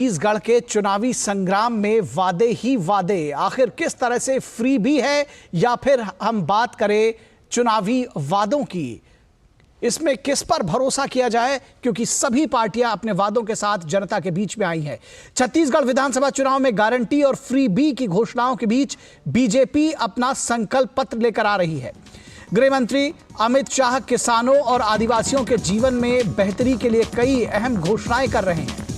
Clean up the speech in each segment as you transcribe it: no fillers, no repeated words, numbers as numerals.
छत्तीसगढ़ के चुनावी संग्राम में वादे ही वादे, आखिर किस तरह से फ्री भी है या फिर हम बात करें चुनावी वादों की, इसमें किस पर भरोसा किया जाए, क्योंकि सभी पार्टियां अपने वादों के साथ जनता के बीच में आई हैं। छत्तीसगढ़ विधानसभा चुनाव में गारंटी और फ्री बी की घोषणाओं के बीच बीजेपी अपना संकल्प पत्र लेकर आ रही है। गृह मंत्री अमित शाह किसानों और आदिवासियों के जीवन में बेहतरी के लिए कई अहम घोषणाएं कर रहे हैं।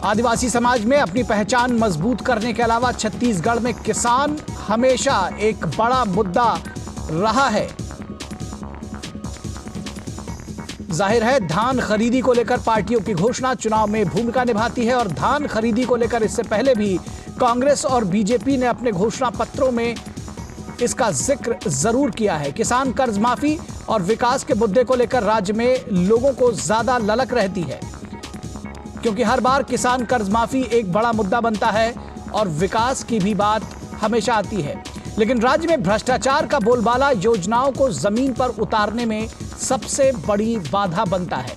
आदिवासी समाज में अपनी पहचान मजबूत करने के अलावा छत्तीसगढ़ में किसान हमेशा एक बड़ा मुद्दा रहा है। जाहिर है धान खरीदी को लेकर पार्टियों की घोषणा चुनाव में भूमिका निभाती है और धान खरीदी को लेकर इससे पहले भी कांग्रेस और बीजेपी ने अपने घोषणा पत्रों में इसका जिक्र जरूर किया है। किसान कर्ज माफी और विकास के मुद्दे को लेकर राज्य में लोगों को ज्यादा ललक रहती है, क्योंकि हर बार किसान कर्ज माफी एक बड़ा मुद्दा बनता है और विकास की भी बात हमेशा आती है। लेकिन राज्य में भ्रष्टाचार का बोलबाला योजनाओं को जमीन पर उतारने में सबसे बड़ी बाधा बनता है।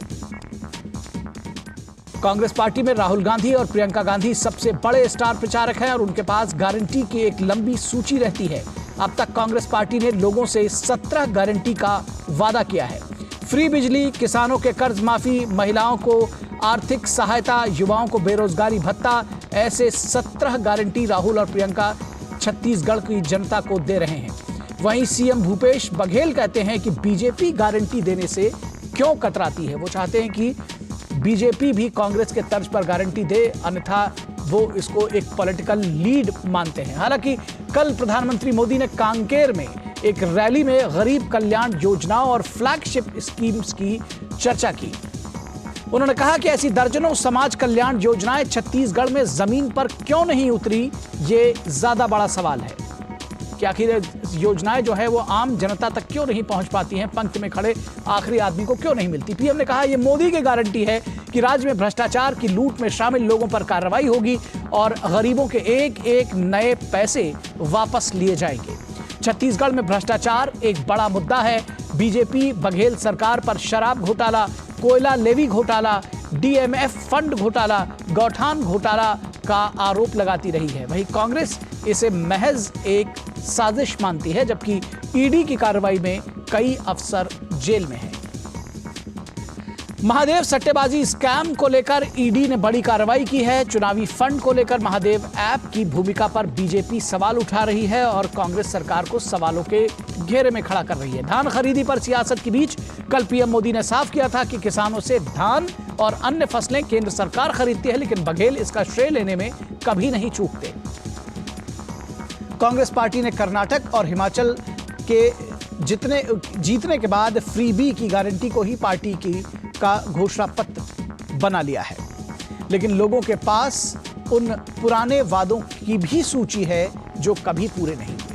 कांग्रेस पार्टी में राहुल गांधी और प्रियंका गांधी सबसे बड़े स्टार प्रचारक हैं और उनके पास गारंटी की एक लंबी सूची रहती है। अब तक कांग्रेस पार्टी ने लोगों से 17 गारंटी का वादा किया है। फ्री बिजली, किसानों के कर्ज माफी, महिलाओं को आर्थिक सहायता, युवाओं को बेरोजगारी भत्ता, ऐसे 17 गारंटी राहुल और प्रियंका छत्तीसगढ़ की जनता को दे रहे हैं। वहीं सीएम भूपेश बघेल कहते हैं कि बीजेपी गारंटी देने से क्यों कतराती है। वो चाहते हैं कि बीजेपी भी कांग्रेस के तर्ज पर गारंटी दे, अन्यथा वो इसको एक पॉलिटिकल लीड मानते हैं। हालांकि कल प्रधानमंत्री मोदी ने कांकेर में एक रैली में गरीब कल्याण योजनाओं और फ्लैगशिप स्कीम्स की चर्चा की। उन्होंने कहा कि ऐसी दर्जनों समाज कल्याण योजनाएं छत्तीसगढ़ में जमीन पर क्यों नहीं उतरी, ये ज्यादा बड़ा सवाल है कि आखिर योजनाएं जो है वो आम जनता तक क्यों नहीं पहुंच पाती हैं, पंक्ति में खड़े आखिरी आदमी को क्यों नहीं मिलती। पीएम ने कहा ये मोदी की गारंटी है कि राज्य में भ्रष्टाचार की लूट में शामिल लोगों पर कार्रवाई होगी और गरीबों के एक एक नए पैसे वापस लिए जाएंगे। छत्तीसगढ़ में भ्रष्टाचार एक बड़ा मुद्दा है। बीजेपी बघेल सरकार पर शराब घोटाला, कोयला लेवी घोटाला, डीएमएफ फंड घोटाला, गौठान घोटाला का आरोप लगाती रही है। वहीं कांग्रेस इसे महज एक साजिश मानती है, जबकि ईडी की कार्रवाई में कई अफसर जेल में हैं। महादेव सट्टेबाजी स्कैम को लेकर ईडी ने बड़ी कार्रवाई की है। चुनावी फंड को लेकर महादेव ऐप की भूमिका पर बीजेपी सवाल उठा रही है और कांग्रेस सरकार को सवालों के घेरे में खड़ा कर रही है। धान खरीदी पर सियासत के बीच कल पीएम मोदी ने साफ किया था कि किसानों से धान और अन्य फसलें केंद्र सरकार खरीदती है, लेकिन बघेल इसका श्रेय लेने में कभी नहीं चूकते। कांग्रेस पार्टी ने कर्नाटक और हिमाचल के जीतने के बाद फ्री बी की गारंटी को ही पार्टी का घोषणा पत्र बना लिया है, लेकिन लोगों के पास उन पुराने वादों की भी सूची है जो कभी पूरे नहीं हुए।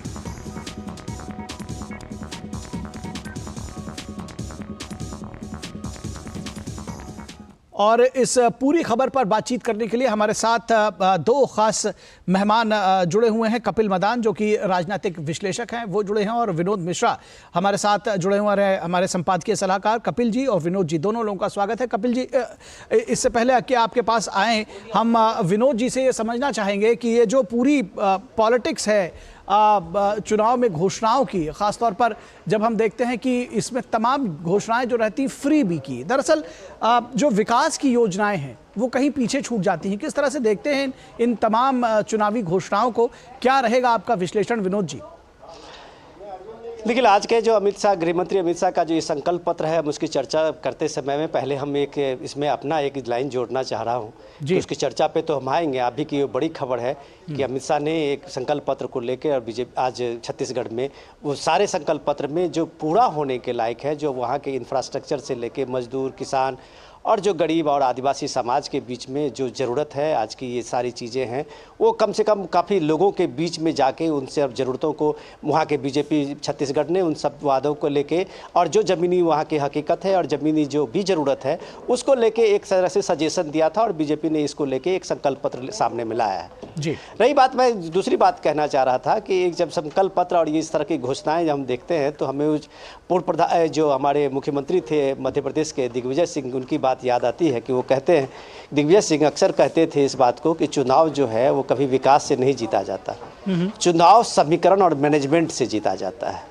और इस पूरी खबर पर बातचीत करने के लिए हमारे साथ दो खास मेहमान जुड़े हुए हैं। कपिल मदान जो कि राजनीतिक विश्लेषक हैं, वो जुड़े हैं, और विनोद मिश्रा हमारे साथ जुड़े हुए हैं, हमारे संपादकीय सलाहकार। कपिल जी और विनोद जी, दोनों लोगों का स्वागत है। कपिल जी, इससे पहले कि आपके पास आए, हम विनोद जी से ये समझना चाहेंगे कि ये जो पूरी पॉलिटिक्स है चुनाव में घोषणाओं की, खासतौर पर जब हम देखते हैं कि इसमें तमाम घोषणाएं जो रहती फ्री बी की, दरअसल जो विकास की योजनाएं हैं वो कहीं पीछे छूट जाती हैं। किस तरह से देखते हैं इन तमाम चुनावी घोषणाओं को, क्या रहेगा आपका विश्लेषण विनोद जी? देखिए, आज के जो गृह मंत्री अमित शाह का जो ये संकल्प पत्र है, हम उसकी चर्चा करते समय में पहले हम एक इसमें अपना एक लाइन जोड़ना चाह रहा हूँ। तो उसकी चर्चा पे तो हम आएंगे। अभी की ये बड़ी खबर है कि अमित शाह ने एक संकल्प पत्र को लेकर और बीजेपी आज छत्तीसगढ़ में वो सारे संकल्प पत्र में जो पूरा होने के लायक है, जो वहाँ के इंफ्रास्ट्रक्चर से लेके मजदूर, किसान और जो गरीब और आदिवासी समाज के बीच में जो ज़रूरत है, आज की ये सारी चीज़ें हैं, वो कम से कम काफ़ी लोगों के बीच में जाके उनसे अब ज़रूरतों को वहाँ के बीजेपी छत्तीसगढ़ ने उन सब वादों को लेके और जो ज़मीनी वहाँ की हकीकत है और ज़मीनी जो भी ज़रूरत है उसको लेके एक तरह से सजेशन दिया था और बीजेपी ने इसको लेके एक संकल्प पत्र सामने में लाया है। जी। रही बात, मैं दूसरी बात कहना चाह रहा था कि जब संकल्प पत्र और ये इस तरह की घोषणाएं जब हम देखते हैं तो हमें पूर्व प्रधान जो हमारे मुख्यमंत्री थे मध्य प्रदेश के दिग्विजय सिंह, उनकी बात याद आती है कि वो कहते हैं, दिग्विजय सिंह अक्सर कहते थे इस बात को कि चुनाव जो है वो कभी विकास से नहीं जीता जाता, चुनाव समीकरण और मैनेजमेंट से जीता जाता है।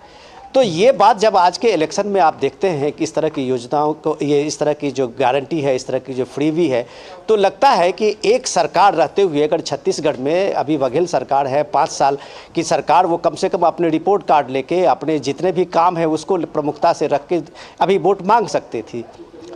तो ये बात जब आज के इलेक्शन में आप देखते हैं कि इस तरह की योजनाओं को, ये इस तरह की जो गारंटी है, इस तरह की जो फ्रीबी है, तो लगता है कि एक सरकार रहते हुए अगर छत्तीसगढ़ में अभी बघेल सरकार है, 5 साल की सरकार, वो कम से कम अपने रिपोर्ट कार्ड लेके अपने जितने भी काम है उसको प्रमुखता से रख के अभी वोट मांग सकती थी।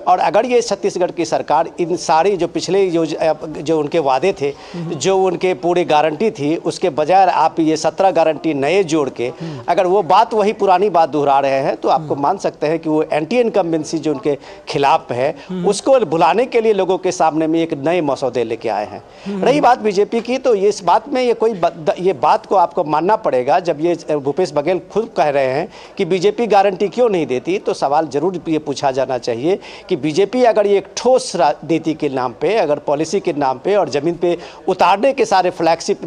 और अगर ये छत्तीसगढ़ की सरकार इन सारी जो पिछले जो उनके वादे थे, जो उनके पूरी गारंटी थी, उसके बजाय आप ये 17 गारंटी नए जोड़ के अगर वो बात वही पुरानी बात दोहरा रहे हैं तो आपको मान सकते हैं कि वो एंटी इनकम्बेंसी जो उनके खिलाफ है उसको भुलाने के लिए लोगों के सामने में एक नए मसौदे लेके आए हैं। रही बात बीजेपी की, तो ये इस बात में ये बात को आपको मानना पड़ेगा। जब ये भूपेश बघेल खुद कह रहे हैं कि बीजेपी गारंटी क्यों नहीं देती, तो सवाल जरूर ये पूछा जाना चाहिए कि बीजेपी अगर ये एक ठोस राजनीति के नाम पे, अगर पॉलिसी के नाम पे और जमीन पे उतारने के सारे फ्लैगशिप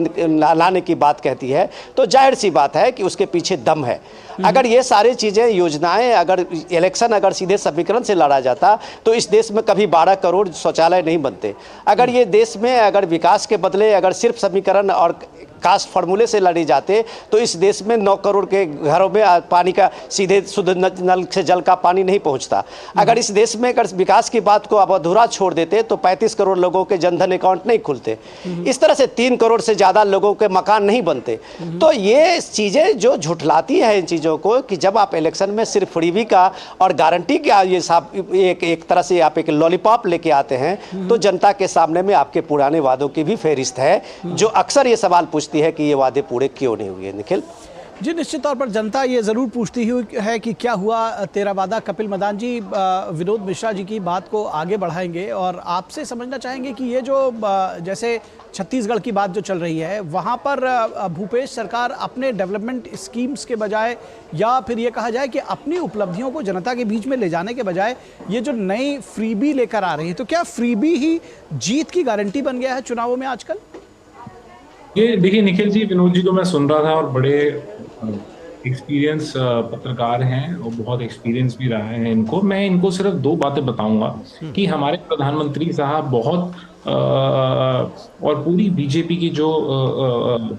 लाने की बात कहती है, तो जाहिर सी बात है कि उसके पीछे दम है। अगर ये सारी चीज़ें, योजनाएं, अगर इलेक्शन अगर सीधे समीकरण से लड़ा जाता तो इस देश में कभी 12 करोड़ शौचालय नहीं बनते। अगर ये देश में अगर विकास के बदले अगर सिर्फ समीकरण और कास्ट फार्मूले से लड़ी जाते तो इस देश में 9 करोड़ के घरों में पानी का सीधे शुद्ध नल से जल का पानी नहीं पहुंचता। अगर इस देश में अगर विकास की बात को अब अधूरा छोड़ देते तो 35 करोड़ लोगों के जनधन अकाउंट नहीं खुलते, इस तरह से 3 करोड़ से ज़्यादा लोगों के मकान नहीं बनते। तो ये चीज़ें जो झुठलाती है इन चीज़ों को कि जब आप इलेक्शन में सिर्फ फ्रीबी का और गारंटी का ये सब एक तरह से आप एक लॉलीपॉप लेके आते हैं, तो जनता के सामने में आपके पुराने वादों की भी फहरिस्त है जो अक्सर ये सवाल है कि ये वादे पूरे क्यों नहीं हुए। निखिल जी, निश्चित तौर पर जनता ये ज़रूर पूछती हुई है कि क्या हुआ तेरा वादा। कपिल मदान जी विनोद मिश्रा जी की बात को आगे बढ़ाएंगे और आपसे समझना चाहेंगे कि ये जो जैसे छत्तीसगढ़ की बात जो चल रही है, वहाँ पर भूपेश सरकार अपने डेवलपमेंट स्कीम्स के बजाय, या फिर ये कहा जाए कि अपनी उपलब्धियों को जनता के बीच में ले जाने के बजाय ये जो नई फ्रीबी लेकर आ रही है, तो क्या फ्रीबी ही जीत की गारंटी बन गया है चुनावों में आजकल? ये देखिए निखिल जी, विनोद जी को मैं सुन रहा था और बड़े एक्सपीरियंस पत्रकार हैं और बहुत एक्सपीरियंस भी रहा है इनको। मैं इनको सिर्फ 2 बातें बताऊंगा कि हमारे प्रधानमंत्री साहब बहुत और पूरी बीजेपी की जो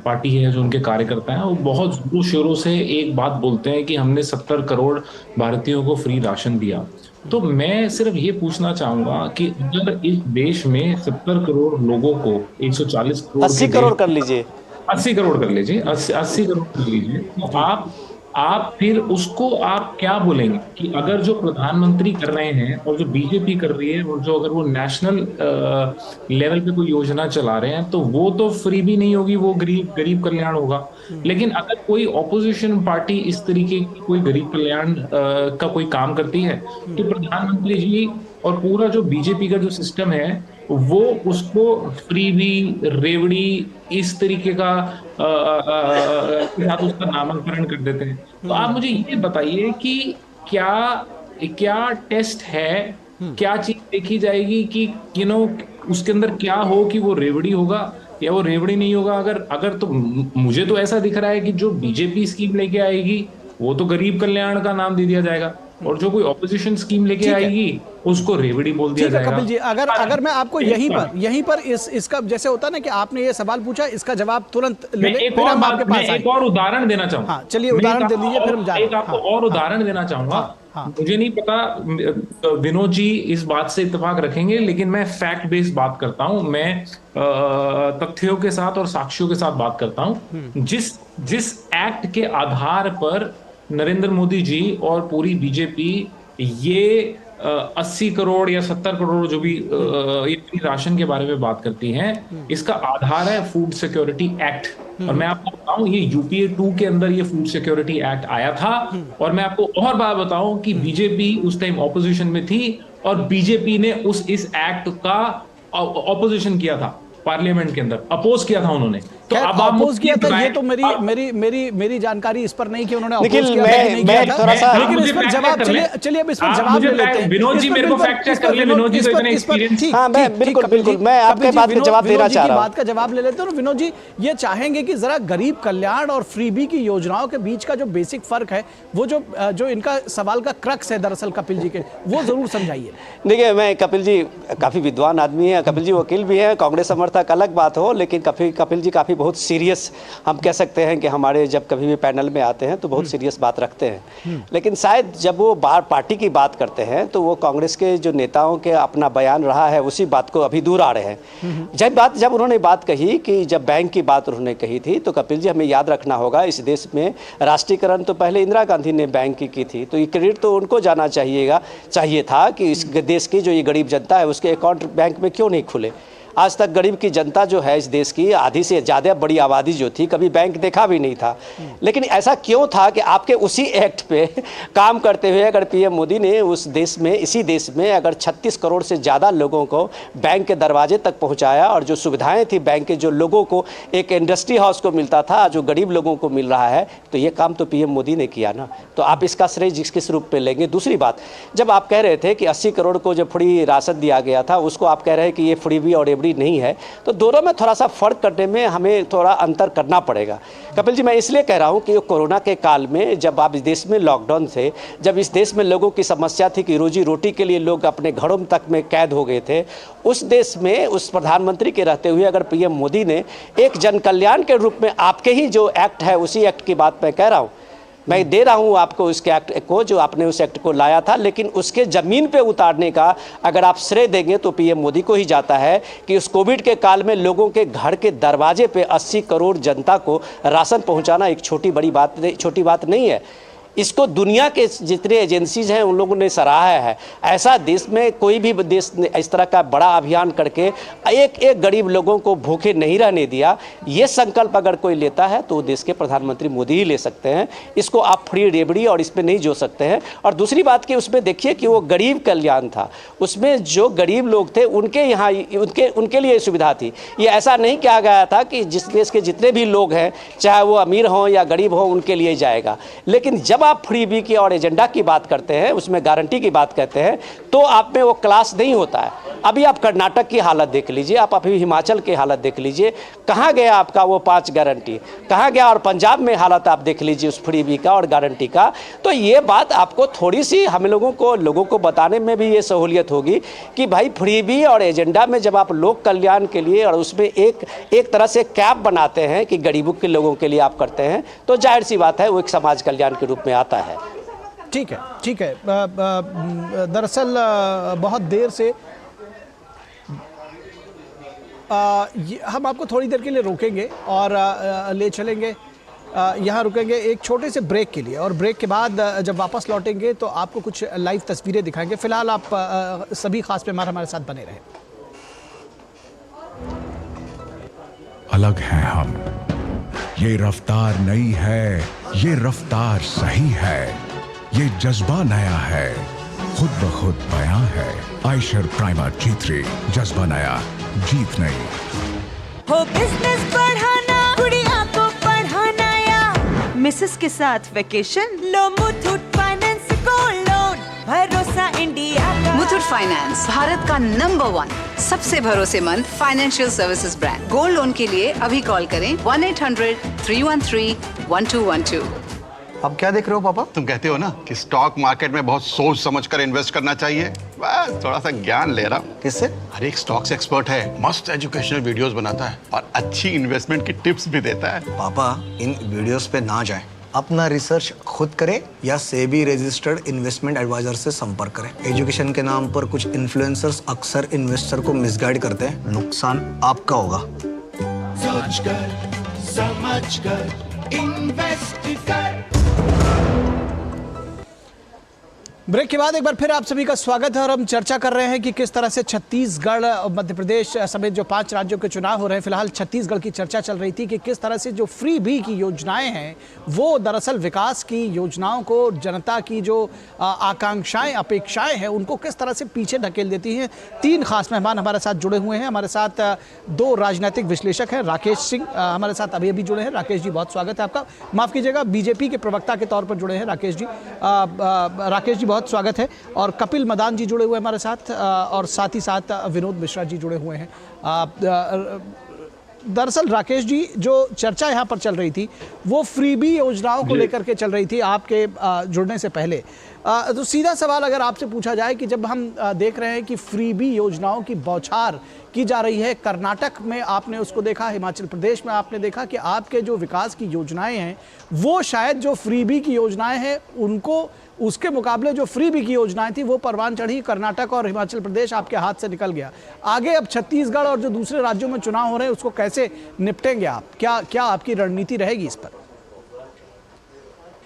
पार्टी है, जो उनके कार्यकर्ता हैं, वो बहुत जोरों शोरों से एक बात बोलते हैं कि हमने 70 करोड़ भारतीयों को फ्री राशन दिया। तो मैं सिर्फ ये पूछना चाहूंगा कि अगर इस देश में 70 करोड़ लोगों को 140 करोड़ 80 करोड़ कर लीजिए, 80 करोड़ कर लीजिए, 80 करोड़ कर लीजिए, तो आप फिर उसको आप क्या बोलेंगे कि अगर जो प्रधानमंत्री कर रहे हैं और जो बीजेपी कर रही है और जो अगर वो नेशनल लेवल पे कोई योजना चला रहे हैं तो वो तो फ्री भी नहीं होगी, वो गरीब कल्याण होगा। लेकिन अगर कोई ऑपोजिशन पार्टी इस तरीके की कोई गरीब कल्याण का कोई काम करती है तो प्रधानमंत्री जी और पूरा जो बीजेपी का जो सिस्टम है वो उसको फ्रीबी, रेवड़ी, इस तरीके का साथ उसका नामांकन कर देते हैं। तो आप मुझे ये बताइए कि क्या टेस्ट है, क्या चीज देखी जाएगी कि उसके अंदर क्या हो कि वो रेवड़ी होगा या वो रेवड़ी नहीं होगा। अगर तो मुझे तो ऐसा दिख रहा है कि जो बीजेपी स्कीम लेके आएगी वो तो गरीब कल्याण का नाम दे दिया जाएगा और जो कोई ऑपोजिशन स्कीम लेके आएगी उसको रेवड़ी बोल दिया जाएगा। कपिल जी, अगर मैं आपको यहीं पर इसका जैसे होता है ना कि आपने ये सवाल पूछा, इसका जवाब तुरंत ले लें, फिर हम आपके पास एक और उदाहरण देना चाहूंगा। हाँ, चलिए उदाहरण दे दीजिए, फिर हम जाएं। एक आपको और उदाहरण देना चाहूंगा। मुझे नहीं पता विनोद जी इस बात से इत्तेफाक रखेंगे, लेकिन मैं फैक्ट बेस्ड बात करता हूं, मैं तथ्यों के साथ और साक्ष्यों के साथ बात करता हूं। जिस एक्ट के आधार पर नरेंद्र मोदी जी और पूरी बीजेपी ये 80 करोड़ या 70 करोड़ जो भी ये राशन के बारे में बात करती हैं, इसका आधार है फूड सिक्योरिटी एक्ट। और मैं आपको बताऊं, ये यूपीए 2 के अंदर ये फूड सिक्योरिटी एक्ट आया था। और मैं आपको और बात बताऊं कि बीजेपी उस टाइम ऑपोजिशन में थी और बीजेपी ने इस एक्ट का ऑपोजिशन किया था, पार्लियामेंट के अंदर अपोज किया था उन्होंने। तो अब अपोज किया था, ये तो मेरी जानकारी इस पर नहीं कि उन्होंने अपोज किया था कि नहीं किया था, लेकिन इस पर जवाब, चलिए अब इस पर जवाब ले लेते हैं। विनोद जी मेरे को फैक्ट चेक कर ले, विनोद जी तो इतने एक्सपीरियंस। हां, मैं बिल्कुल मैं आपके बात का जवाब देना चाह रहा हूं। बात का जवाब ले लेते हैं। विनोद जी ये चाहेंगे कि जरा गरीब कल्याण और फ्रीबी की योजनाओं के बीच का जो बेसिक फर्क है, वो जो इनका सवाल का क्रक्स है दरअसल कपिल जी के, वो जरूर समझाइए। देखिए, मैं कपिल जी काफी विद्वान आदमी है, कपिल जी वकील भी है, कांग्रेस समर्थक अलग बात हो, लेकिन कपिल जी काफी बहुत सीरियस, हम कह सकते हैं कि हमारे जब कभी भी पैनल में आते हैं तो बहुत सीरियस बात रखते हैं। लेकिन शायद जब वो पार्टी की बात करते हैं तो वो कांग्रेस के जो नेताओं के अपना बयान रहा है उसी बात को अभी दूर आ रहे हैं। जब उन्होंने बात कही कि जब बैंक की बात उन्होंने कही थी, तो कपिल जी हमें याद रखना होगा, इस देश में राष्ट्रीयकरण तो पहले इंदिरा गांधी ने बैंक की थी, तो ये क्रेडिट तो उनको जाना चाहिए था कि इस देश की जो ये गरीब जनता है उसके अकाउंट बैंक में क्यों नहीं खुले। आज तक गरीब की जनता जो है इस देश की, आधी से ज़्यादा बड़ी आबादी जो थी, कभी बैंक देखा भी नहीं था। लेकिन ऐसा क्यों था कि आपके उसी एक्ट पे काम करते हुए अगर पीएम मोदी ने इसी देश में अगर 36 करोड़ से ज़्यादा लोगों को बैंक के दरवाजे तक पहुंचाया, और जो सुविधाएं थी बैंक के, जो लोगों को एक इंडस्ट्री हाउस को मिलता था, जो गरीब लोगों को मिल रहा है, तो ये काम तो पीएम मोदी ने किया ना। तो आप इसका श्रेय किस रूप में लेंगे? दूसरी बात, जब आप कह रहे थे कि 80 करोड़ को जो फ्री राशन दिया गया था, उसको आप कह रहे हैं कि ये फ्रीबी और एवरी नहीं है, तो दोनों में थोड़ा सा फर्क करने में हमें थोड़ा अंतर करना पड़ेगा। कपिल जी, मैं इसलिए कह रहा हूं कि कोरोना के काल में जब आप इस देश में लॉकडाउन थे, जब इस देश में लोगों की समस्या थी कि रोजी रोटी के लिए लोग अपने घरों तक में कैद हो गए थे, उस देश में उस प्रधानमंत्री के रहते हुए अगर पीएम मोदी ने एक जन कल्याण के रूप में आपके ही जो एक्ट है उसी एक्ट की बात मैं कह रहा हूँ, मैं दे रहा हूं आपको उसके एक्ट को, जो आपने उस एक्ट को लाया था, लेकिन उसके ज़मीन पे उतारने का अगर आप श्रेय देंगे तो पीएम मोदी को ही जाता है कि उस कोविड के काल में लोगों के घर के दरवाजे पे 80 करोड़ जनता को राशन पहुंचाना एक छोटी बात नहीं है। इसको दुनिया के जितने एजेंसीज हैं उन लोगों ने सराहा है। ऐसा देश में कोई भी देश ने इस तरह का बड़ा अभियान करके एक गरीब लोगों को भूखे नहीं रहने दिया। ये संकल्प अगर कोई लेता है तो देश के प्रधानमंत्री मोदी ही ले सकते हैं। इसको आप फ्री रेबड़ी और इसमें नहीं जोड़ सकते हैं। और दूसरी बात कि उसमें देखिए कि वो गरीब कल्याण था, उसमें जो गरीब लोग थे उनके यहाँ उनके लिए सुविधा थी। ये ऐसा नहीं कहा गया था कि जिस देश के जितने भी लोग हैं, चाहे वो अमीर हों या गरीब हों, उनके लिए जाएगा। लेकिन जब आप फ्रीबी की और एजेंडा की बात करते हैं, उसमें गारंटी की बात करते हैं, तो आप में वो क्लास नहीं होता है। अभी आप कर्नाटक की हालत देख लीजिए, आप अभी हिमाचल की हालत देख लीजिए, कहाँ गया आपका वो 5 गारंटी, कहाँ गया? और पंजाब में हालत आप देख लीजिए उस फ्रीबी का और गारंटी का। तो ये बात आपको थोड़ी सी हम लोगों को बताने में भी ये सहूलियत होगी कि भाई फ्रीबी और एजेंडा में जब आप लोक कल्याण के लिए और उसमें एक तरह से कैप बनाते हैं कि गरीबों के लोगों के लिए आप करते हैं, तो जाहिर सी बात है वो एक समाज कल्याण के रूप में आता है। ठीक है। दरअसल बहुत देर से हम आपको थोड़ी देर के लिए रोकेंगे और ले चलेंगे, यहाँ रुकेंगे एक छोटे से ब्रेक के लिए, और ब्रेक के बाद जब वापस लौटेंगे तो आपको कुछ लाइव तस्वीरें दिखाएंगे। फिलहाल आप सभी खास मेहमान हमारे साथ बने रहें। अलग हैं हम, ये रफ्तार नई है, ये रफ्तार सही है, ये जज्बा नया है, खुद ब खुद बयां है। आयशर प्राइमर G3, जज्बा नया, जीत नई। हो बिजनेस बढ़ाना, गुड़िया को पढ़ाना, या मिसेस के साथ वेकेशन, लो मुथूट फाइनेंस गोल्ड लोन, भरोसा इंडिया का। मुथूट फाइनेंस भारत का नंबर 1 सबसे भरोसेमंद financial services brand. Gold loan के लिए अभी कॉल करें 1-800-313-1212। अब क्या देख रहे हो पापा? तुम कहते हो ना कि स्टॉक मार्केट में बहुत सोच समझकर इन्वेस्ट करना चाहिए, बस थोड़ा सा ज्ञान ले रहा हूँ। किससे? हर एक स्टॉक्स एक्सपर्ट है, मस्त एजुकेशनल वीडियोस बनाता है और अच्छी इन्वेस्टमेंट की टिप्स भी देता है। पापा इन वीडियोस पे ना जाएं, अपना रिसर्च खुद करें या सेबी रजिस्टर्ड इन्वेस्टमेंट एडवाइजर से संपर्क करें। एजुकेशन के नाम पर कुछ इन्फ्लुएंसर्स अक्सर इन्वेस्टर को मिसगाइड करते हैं, नुकसान आपका होगा। सोच कर समझ कर इन्वेस्ट कर। ब्रेक के बाद एक बार फिर आप सभी का स्वागत है और हम चर्चा कर रहे हैं कि किस तरह से छत्तीसगढ़, मध्य प्रदेश समेत जो 5 राज्यों के चुनाव हो रहे हैं। फिलहाल छत्तीसगढ़ की चर्चा चल रही थी कि किस तरह से जो फ्री बी की योजनाएं हैं वो दरअसल विकास की योजनाओं को, जनता की जो आकांक्षाएं, अपेक्षाएं हैं उनको किस तरह से पीछे ढकेल देती हैं। 3 खास मेहमान हमारे साथ जुड़े हुए हैं। हमारे साथ 2 राजनीतिक विश्लेषक हैं। राकेश सिंह हमारे साथ अभी जुड़े हैं। राकेश जी, बहुत स्वागत है आपका। माफ़ कीजिएगा, बीजेपी के प्रवक्ता के तौर पर जुड़े हैं राकेश जी। राकेश जी, बहुत स्वागत है। और कपिल मदान जी जुड़े हुए हैं हमारे साथ, और साथ ही साथ विनोद मिश्रा जी जुड़े हुए हैं। दरअसल राकेश जी, जो चर्चा यहाँ पर चल रही थी वो फ्रीबी योजनाओं को लेकर के चल रही थी आपके जुड़ने से पहले। तो सीधा सवाल अगर आपसे पूछा जाए कि जब हम देख रहे हैं कि फ्रीबी योजनाओं की बौछार की जा रही है, कर्नाटक में आपने उसको देखा, हिमाचल प्रदेश में आपने देखा कि आपके जो विकास की योजनाएं हैं वो शायद जो फ्रीबी की योजनाएं हैं उनको, उसके मुकाबले जो फ्रीबी की योजनाएं थी वो परवान चढ़ी। कर्नाटक और हिमाचल प्रदेश आपके हाथ से निकल गया। आगे अब छत्तीसगढ़ और जो दूसरे राज्यों में चुनाव हो रहे हैं उसको कैसे निपटेंगे आप? क्या आपकी रणनीति रहेगी इस पर?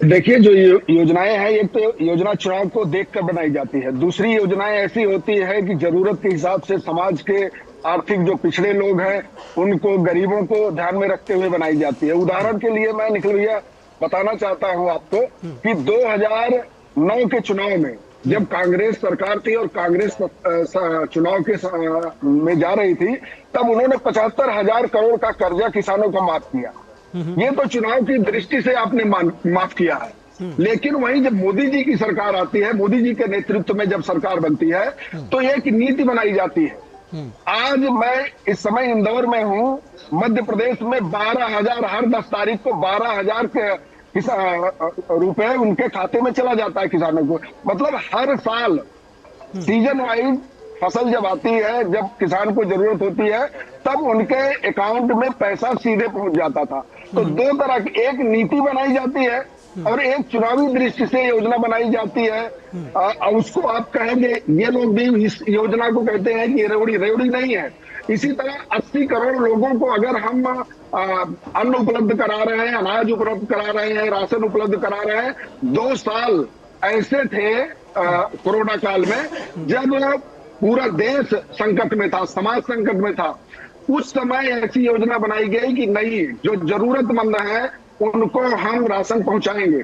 देखिए, जो योजनाएं हैं, एक तो योजना चुनाव को देखकर बनाई जाती है। दूसरी योजनाएं ऐसी होती है कि जरूरत के हिसाब से समाज के आर्थिक जो पिछड़े लोग हैं उनको, गरीबों को ध्यान में रखते हुए बनाई जाती है। उदाहरण के लिए मैं निखिल भैया बताना चाहता हूं आपको कि 2009 के चुनाव में जब कांग्रेस सरकार थी और कांग्रेस चुनाव के में जा रही थी, तब उन्होंने 75,000 करोड़ का कर्जा किसानों को माफ किया। ये तो चुनाव की दृष्टि से आपने माफ किया है। लेकिन वहीं जब मोदी जी की सरकार आती है, मोदी जी के नेतृत्व में जब सरकार बनती है तो एक नीति बनाई जाती है। आज मैं इस समय इंदौर में हूं। मध्य प्रदेश में 12,000, हर 10 तारीख को 12,000 रुपए उनके खाते में चला जाता है किसानों को। मतलब हर साल सीजन वाइज फसल जब आती है, जब किसान को जरूरत होती है, तब उनके अकाउंट में पैसा सीधे पहुंच जाता था। तो 2 तरह की, एक नीति बनाई जाती है और एक चुनावी दृष्टि से योजना बनाई जाती है। और उसको आप कहेंगे, ये लोग भी इस योजना को कहते हैं कि रेवड़ी नहीं है। इसी तरह 80 करोड़ लोगों को अगर हम अन्न उपलब्ध करा रहे हैं, अनाज उपलब्ध करा रहे हैं, राशन उपलब्ध करा रहे हैं। 2 साल ऐसे थे कोरोना काल में जब पूरा देश संकट में था, समाज संकट में था। उस समय ऐसी योजना बनाई गई कि नहीं, जो जरूरतमंद है उनको हम राशन पहुंचाएंगे।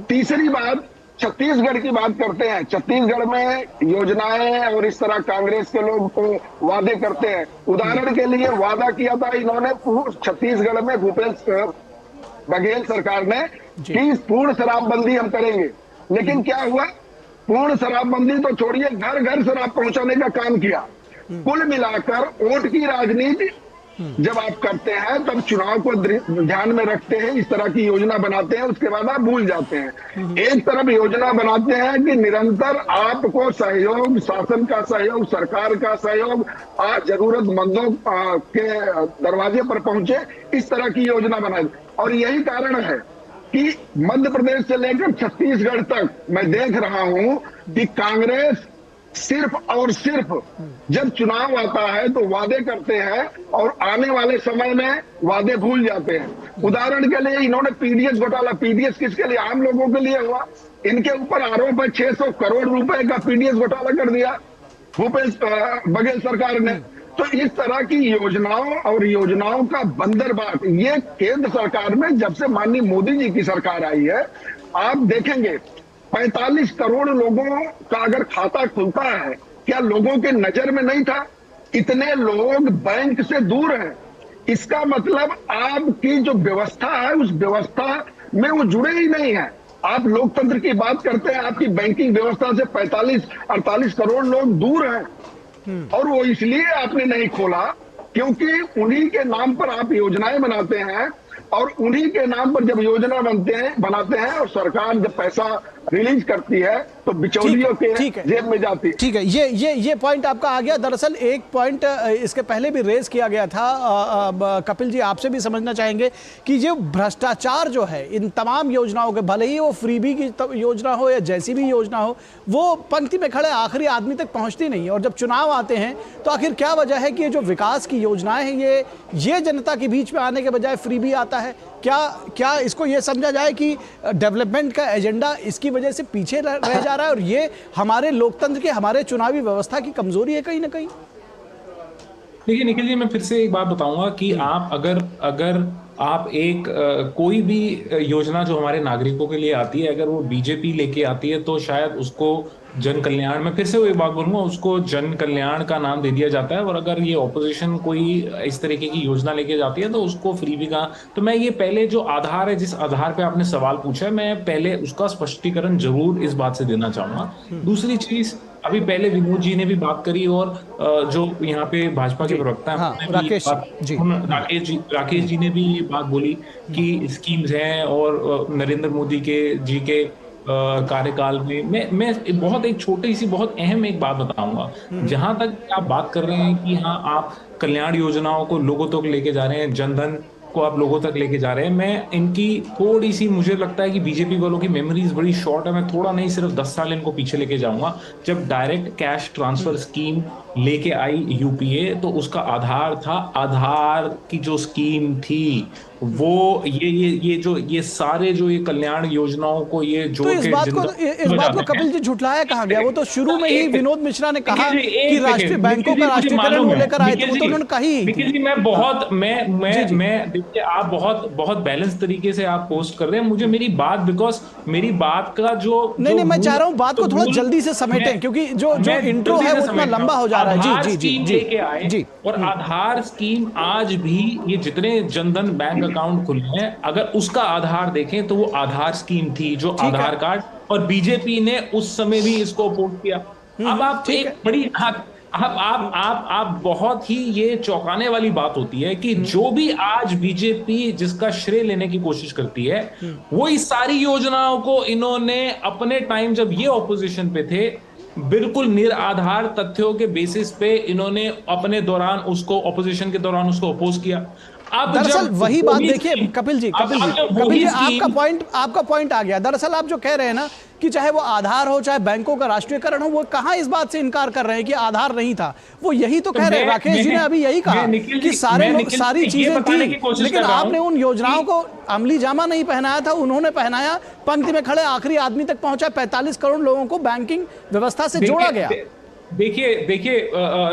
तीसरी बात, छत्तीसगढ़ की बात करते हैं। छत्तीसगढ़ में योजनाएं और इस तरह कांग्रेस के लोग तो वादे करते हैं। उदाहरण के लिए वादा किया था इन्होंने छत्तीसगढ़ में, भूपेश बघेल सरकार ने, कि पूर्ण शराबबंदी हम करेंगे। लेकिन क्या हुआ? पूर्ण शराबबंदी तो छोड़िए, घर घर शराब पहुंचाने का काम किया। कुल मिलाकर वोट की राजनीति जब आप करते हैं तब चुनाव को ध्यान में रखते हैं, इस तरह की योजना बनाते हैं, उसके बाद आप भूल जाते हैं। एक तरफ योजना बनाते हैं कि निरंतर आपको सहयोग, शासन का सहयोग, सरकार का सहयोग, जरूरतमंदों के दरवाजे पर पहुंचे, इस तरह की योजना बनाई। और यही कारण है कि मध्य प्रदेश से लेकर छत्तीसगढ़ तक मैं देख रहा हूं कि कांग्रेस सिर्फ और सिर्फ जब चुनाव आता है तो वादे करते हैं और आने वाले समय में वादे भूल जाते हैं। उदाहरण के लिए इन्होंने पीडीएस घोटाला, पीडीएस किसके लिए? आम लोगों के लिए हुआ। इनके ऊपर आरोप है 600 करोड़ रुपए का पीडीएस घोटाला कर दिया भूपेश बघेल सरकार ने। तो इस तरह की योजनाओं और योजनाओं का बंदरबाट ये केंद्र सरकार में जब से माननीय मोदी जी की सरकार आई है, आप देखेंगे 45 करोड़ लोगों का अगर खाता खुलता है, क्या लोगों के नजर में नहीं था? इतने लोग बैंक से दूर हैं। इसका मतलब आपकी जो व्यवस्था है उस व्यवस्था में वो जुड़े ही नहीं है। आप लोकतंत्र की बात करते हैं, आपकी बैंकिंग व्यवस्था से 45-48 करोड़ लोग दूर हैं। और वो इसलिए आपने नहीं खोला क्योंकि उन्हीं के नाम पर आप योजनाएं बनाते हैं और उन्हीं के नाम पर जब योजना बनाते हैं और सरकार जब पैसा रिलीज करती है तो बिचौलियों के जेब में जाती है। ठीक है, ये पॉइंट आपका आ गया। दरअसल एक पॉइंट इसके पहले भी रेज किया गया था। कपिल जी, आपसे भी समझना चाहेंगे कि ये भ्रष्टाचार जो है इन तमाम योजनाओं के, भले ही वो फ्रीबी की योजना हो या जैसी भी योजना हो, वो पंक्ति में खड़े आखिरी आदमी तक पहुंचती नहीं है। और जब चुनाव आते हैं तो आखिर क्या वजह है कि ये जो विकास की योजनाएं हैं ये जनता के बीच में आने के बजाय फ्रीबी आता है? क्या इसको ये समझा जाए कि डेवलपमेंट का एजेंडा इसकी वजह से पीछे रह जा रहा है और ये हमारे लोकतंत्र के, हमारे चुनावी व्यवस्था की कमजोरी है कहीं ना कहीं? देखिए निखिल जी, मैं फिर से एक बात बताऊंगा कि आप अगर आप एक कोई भी योजना जो हमारे नागरिकों के लिए आती है, अगर वो बीजेपी लेके आती है तो शायद उसको जन कल्याण, मैं फिर से वही बात बोलूंगा, उसको जन कल्याण का नाम दे दिया जाता है। और अगर ये ऑपोजिशन कोई इस तरीके की योजना लेके जाती है तो उसको फ्रीबी का। तो मैं ये पहले जो आधार है, जिस आधार पे आपने सवाल पूछा है, मैं पहले उसका स्पष्टीकरण जरूर इस बात से देना चाहूंगा। दूसरी चीज, अभी पहले विनोद जी ने भी बात करी और जो यहाँ पे भाजपा के प्रवक्ता हैं राकेश जी ने भी ये बात बोली कि स्कीम्स हैं और नरेंद्र मोदी जी के कार्यकाल में मैं बहुत एक छोटी सी बहुत अहम एक बात बताऊंगा। जहां तक आप बात कर रहे हैं कि हाँ आप कल्याण योजनाओं को लोगों तक लेके जा रहे हैं, जनधन को आप लोगों तक लेके जा रहे हैं, मैं इनकी थोड़ी सी, मुझे लगता है कि बीजेपी वालों की मेमोरीज बड़ी शॉर्ट है। मैं थोड़ा नहीं, सिर्फ 10 साल इनको पीछे लेके जाऊंगा। जब डायरेक्ट कैश ट्रांसफर स्कीम लेके आई यूपीए तो उसका आधार था, आधार की जो स्कीम थी वो ये सारे जो ये कल्याण योजनाओं को ये जोड़ के, इस बात को कपिल जी झुठलाया कहा गया। वो तो शुरू में ही विनोद मिश्रा ने कहा कि राष्ट्रीय बैंकों का राष्ट्रीयकरण वो लेकर आए थे, वो तो उन्होंने कही। मैं देखिए, आप बहुत बैलेंस तरीके से आप पोस्ट कर रहे हैं मुझे मेरी बात, बिकॉज मेरी बात का जो नहीं, मैं चाह रहा हूँ बात को थोड़ा जल्दी से समेटें क्योंकि जो इंट्रो है वो इतना लंबा हो जा रहा है। जी लेके आए और आधार स्कीम आज भी ये जितने जनधन बैंक अकाउंट खुले हैं, अगर उसका आधार देखें तो वो आधार स्कीम थी, जो आधार कार्ड, और बीजेपी ने उस समय भी इसको अपोज किया। अब आप एक बड़ी आप बहुत ही ये चौंकाने वाली बात होती है कि जो भी आज बीजेपी जिसका श्रेय लेने की कोशिश करती है, वो इस सारी योजनाओं को इन्होंने अपने टाइम जब ये ऑपोजिशन पे थे बिल्कुल निराधार तथ्यों के बेसिस पे इन्होंने अपने दौरान उसको, ऑपोजिशन के दौरान उसको अपोज किया। अब दरअसल वही बात देखिए कपिल जी आपका पॉइंट आ गया। दरअसल आप जो कह रहे हैं ना कि चाहे वो आधार हो चाहे बैंकों का राष्ट्रीयकरण हो, वो कहां इस बात से इनकार कर रहे हैं कि आधार नहीं था, वो यही तो कह रहे हैं। राकेश जी ने अभी यही कहा कि सारी चीजें थी, लेकिन आपने उन योजनाओं को अमली जामा नहीं पहनाया था, उन्होंने पहनाया। पंक्ति में खड़े आखिरी आदमी तक पहुंचा, 45 करोड़ लोगों को बैंकिंग व्यवस्था से जोड़ा गया। देखिए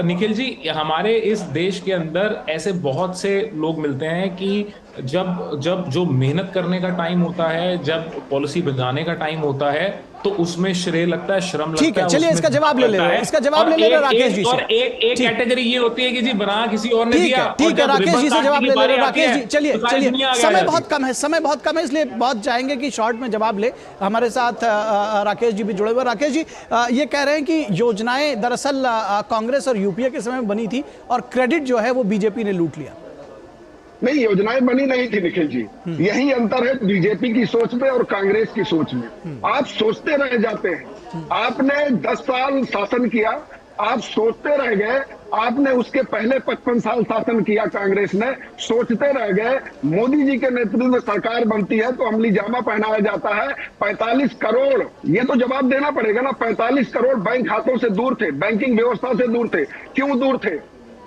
निखिल जी, हमारे इस देश के अंदर ऐसे बहुत से लोग मिलते हैं कि जब जो मेहनत करने का टाइम होता है, जब पॉलिसी बनाने का टाइम होता है, तो उसमें श्रेय लगता है, श्रम लगता है। ठीक है, चलिए इसका जवाब ले ले रहे हैं, इसका जवाब ले ले रहे राकेश जी से। और एक कैटेगरी ये होती है कि जी बना किसी और ने दिया। ठीक है, राकेश जी से जवाब ले ले रहे हैं। राकेश जी चलिए, समय बहुत कम है इसलिए बहुत चाहेंगे कि शॉर्ट में जवाब ले। हमारे साथ राकेश जी भी जुड़े हुए। राकेश जी ये कह रहे हैं कि योजनाएं दरअसल कांग्रेस और यूपीए के समय में बनी थी और क्रेडिट जो है वो बीजेपी ने लूट लिया। नहीं, योजनाएं बनी नहीं थी निखिल जी, यही अंतर है बीजेपी की सोच में और कांग्रेस की सोच में। आप सोचते रह जाते हैं, आपने 10 साल शासन किया, आप सोचते रह गए। आपने उसके पहले 55 साल शासन किया कांग्रेस ने, सोचते रह गए। मोदी जी के नेतृत्व में सरकार बनती है तो अमली जामा पहनाया जाता है। 45 करोड़, ये तो जवाब देना पड़ेगा ना, 45 करोड़ बैंक खातों से दूर थे, बैंकिंग व्यवस्था से दूर थे। क्यों दूर थे?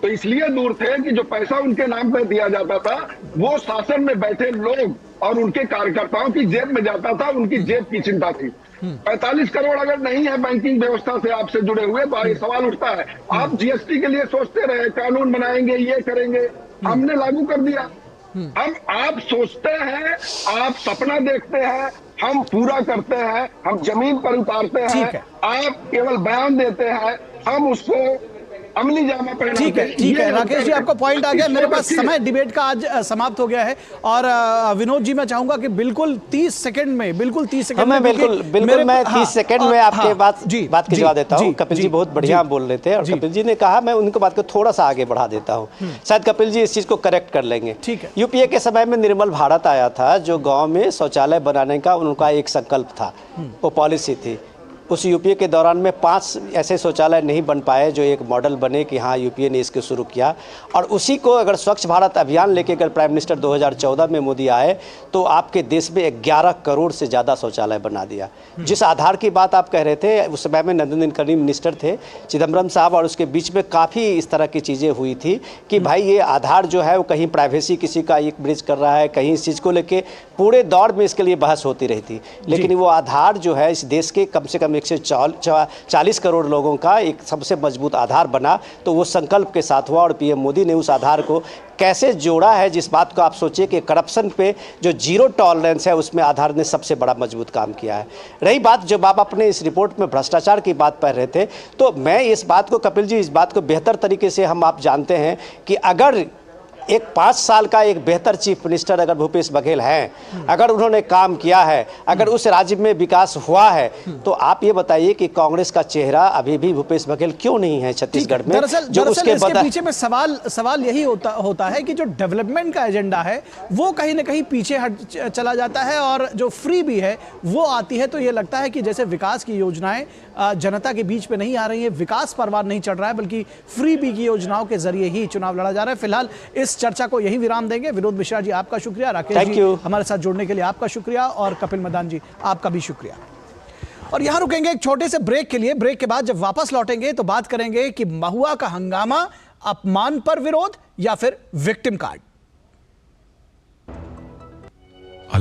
तो इसलिए दूर थे कि जो पैसा उनके नाम पर दिया जाता था वो शासन में बैठे लोग और उनके कार्यकर्ताओं की जेब में जाता था, उनकी जेब की चिंता थी। 45 करोड़ अगर नहीं है बैंकिंग व्यवस्था से आपसे जुड़े हुए तो ये सवाल उठता है। आप जीएसटी के लिए सोचते रहे, कानून बनाएंगे, ये करेंगे, हमने लागू कर दिया। आप सोचते हैं, आप सपना देखते हैं, हम पूरा करते हैं, हम जमीन पर उतारते हैं। आप केवल बयान देते हैं, हम उसको अमली जामा पहना। ठीक है राकेश जी, आपका पॉइंट आ गया। मेरे पास समय डिबेट का आज समाप्त हो गया है और विनोद जी मैं चाहूंगा कि बिल्कुल 30 सेकंड में मैं 30 सेकंड में आपके बात की जवाब देता हूं। कपिल जी बहुत बढ़िया बोल रहे थे और कपिल जी ने कहा, मैं उनकी बात को थोड़ा सा आगे बढ़ा देता हूं, शायद कपिल जी इस चीज को करेक्ट कर लेंगे। ठीक है, यूपीए के समय में निर्मल भारत आया था, जो गाँव में शौचालय बनाने का उनका एक संकल्प था, वो पॉलिसी थी। उस यूपीए के दौरान में 5 ऐसे शौचालय नहीं बन पाए जो एक मॉडल बने कि हाँ यूपीए ने इसको शुरू किया। और उसी को अगर स्वच्छ भारत अभियान लेके अगर प्राइम मिनिस्टर 2014 में मोदी आए तो आपके देश में 11 करोड़ से ज़्यादा शौचालय बना दिया। जिस आधार की बात आप कह रहे थे, उस समय में नंदन निलेकनी मिनिस्टर थे, चिदम्बरम साहब, और उसके बीच में काफ़ी इस तरह की चीज़ें हुई थी कि भाई ये आधार जो है वो कहीं प्राइवेसी किसी का एक ब्रिज कर रहा है, कहीं इस चीज़ को लेके पूरे दौर में इसके लिए बहस होती रही थी। लेकिन वो आधार जो है इस देश के कम से कम 140 करोड़ लोगों का एक सबसे मजबूत आधार बना, तो वो संकल्प के साथ हुआ। और पीएम मोदी ने उस आधार को कैसे जोड़ा है, जिस बात को आप सोचिए कि करप्शन पे जो जीरो टॉलरेंस है उसमें आधार ने सबसे बड़ा मजबूत काम किया है। रही बात जब आप अपने इस रिपोर्ट में भ्रष्टाचार की बात कर रहे थे, तो मैं इस बात को, कपिल जी, इस बात को बेहतर तरीके से हम आप जानते हैं कि अगर एक 5 साल का एक बेहतर चीफ मिनिस्टर अगर भूपेश बघेल हैं, अगर उन्होंने काम किया है, अगर उस राज्य में विकास हुआ है, तो आप ये बताइए कि कांग्रेस का चेहरा अभी भी भूपेश बघेल क्यों नहीं है छत्तीसगढ़ में? दरअसल इसके पीछे में सवाल यही होता है कि जो डेवलपमेंट का एजेंडा है वो कहीं ना कहीं पीछे हट चला जाता है, और जो फ्री भी है वो आती है, तो ये लगता है कि जैसे विकास की योजनाएं जनता के बीच में नहीं आ रही है, विकास परवान नहीं चढ़ रहा है, बल्कि फ्री बी की योजनाओं के जरिए ही चुनाव लड़ा जा रहा है। फिलहाल इस चर्चा को यही विराम देंगे। विनोद मिश्रा जी आपका शुक्रिया, राकेश जी हमारे साथ जुड़ने के लिए आपका शुक्रिया, और कपिल मदान जी आपका भी शुक्रिया। और यहां रुकेंगे एक छोटे से ब्रेक के लिए। ब्रेक के बाद जब वापस लौटेंगे तो बात करेंगे कि महुआ का हंगामा, अपमान पर विरोध या फिर विक्टिम कार्ड।